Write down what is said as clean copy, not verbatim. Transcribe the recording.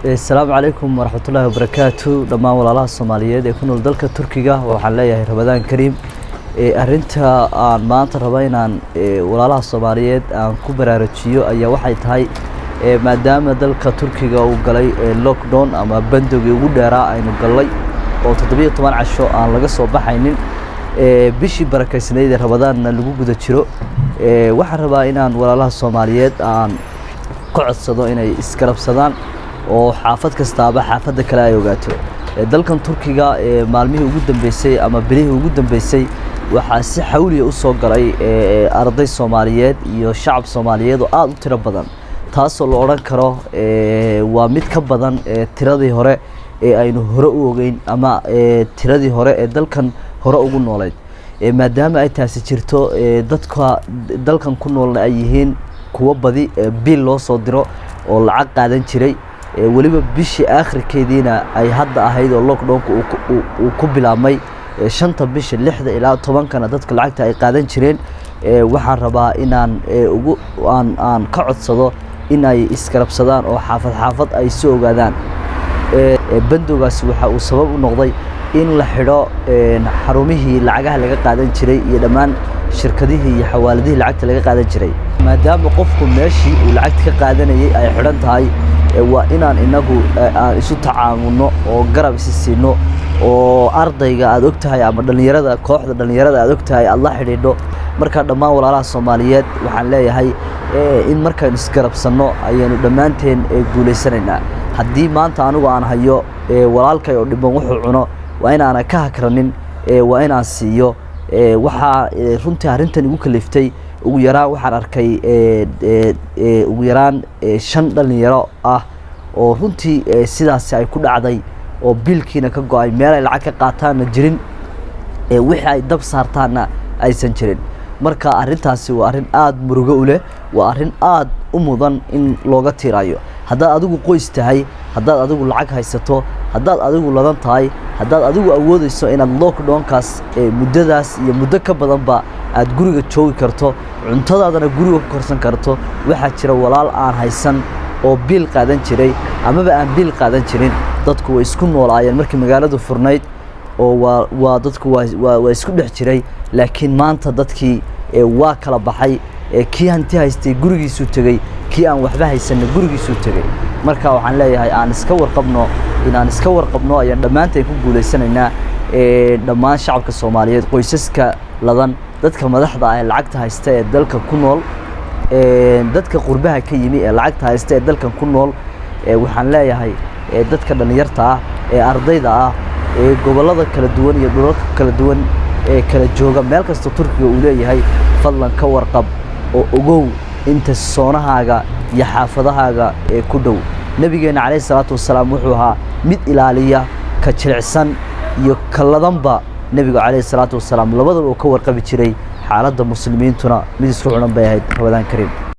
السلام عليكم ورحمة الله وبركاته دمان والله الصوماليات يكونوا الدلك التركية وحلايا رمضان كريم أرنتا عن ما تربين عن والله الصوماليات عن كبر رتشيو أي واحد هاي ما دام الدلك التركية وقلي لوك دون أما بندق يقول راء إنه قلي أو تطبيق طبعا عشوا عن لقصة بحينين بشي بركة سنة رمضان اللي جود تشرو وحربا إن عن والله الصوماليات عن قعد صدا إن إسكرب صدان oo xaafad kastaaba xaafada kale ay ogaato dalkan Turkiga maalmihii ugu dambeysay ama bilihii ugu dambeysay waxa si xawli ah u soo galay arday Soomaaliyeed iyo shacab Soomaaliyeed oo aad u tiro badan taas oo la oran karo waa mid ka badan tiradii hore ee aynu hore u ogeyn ama tiradii hore ee dalkan hore ugu nooleed maadaama ay taasi jirto dadka dalkan ku noolna ay yihiin kuwa badi bil loo soo diro oo lacag qaadan jiray waliba bishii aakhirkeedina ay hadda ahayd oo lockdownku uu ku bilaabmay 5 bisha 6 ilaa 10 kana dadka lacagta ay qaadan jireen waxaan rabaa inaan aan ka codsado in ay iskarabsadaan oo xaafad ay soo ogaadaan bandowgaas waxa uu sabab u noqday in la xidho xarumihii lacagaha laga qaadan jiray iyo dhammaan shirkadihii iyo xawaaladihii lacagta laga qaadan jiray maadaama qofku meeshii uu lacagta ka qaadanayay ay xidhan tahay waa inaan inagu aan isu tacaamulno oo garab is siino oo ardayga aad ogtahay ama dhalinyarada kooxda dhalinyarada aad ogtahay Allah xidhiidho marka dhammaan walaalaha Soomaaliyeed waxaan leeyahay in markaan isgarabsano ayaynu dhamaanteen guuleysanaynaa haddii maanta anigu aan hayo walaalkay oo dhiban wuxuu cuno waa inaan ka hakranin waa inaan siiyo waxa runtii arrintan ugu kaliftay ugu yaraan waxaan arkay ugu yaraan 5 dhalinyaro ah oo runtii sidaas ay ku dhacday oo bilkiina ka go'ay meel ay lacag ka qaataan jirin wixii ay dab saartaana aysan jirin marka arrintaasi waa arrin aad murugo u leh waa arrin aad u mudan in looga tiirayo haddaad adigu qoys tahay haddaad adigu lacag haysato haddaad adigu ladan tahay haddaad adigu awoodayso inaad lockdownkaas muddadaas iyo muddo ka badanba aad guriga joogi karto cuntadaadana guriga ku korsan karto waxa jira walaal aan haysan oo bil qaadan jiray amaba aan bil qaadan jirin dadku way isku noolaayeen markii magaaladu furnayd oo waa dadku waa isku dhex jiray laakiin maanta dadkii waa kala baxay kii hanti haystay gurigiisu tagay kii aan waxba haysan gurigiisu tagay marka waxaan leeyahay aan iska warqabno ayaan dhamaanteen ku guuleysanaynaa dhammaan shacabka Soomaaliyeed qoysaska ladan dadka madaxda ah ee lacagta haysta ee dalka ku nool dadka qurbaha ka yimi ee lacagta haysta ee dalkan ku nool waxaan leeyahay dadka dhalinyarta ah ee ardayda ah ee gobolada kala duwan iyo dhulalka kala duwan ee kala jooga meel kasta Turkiga uu leeyahay fadlan ka warqab oo ogow inta soonahaaga iyo xaafadahaaga ee ku dhow nabigeena kaleey salaatu wasalaam wuxuu ahaa mid ilaaliya ka jilicsan iyo kaladanba nabiga kaleey salaatu wasalaam labadaba oo ka warqabi jiray xaaladda muslimiintuna mid isku cunan bay ahayd Ramadan Kariim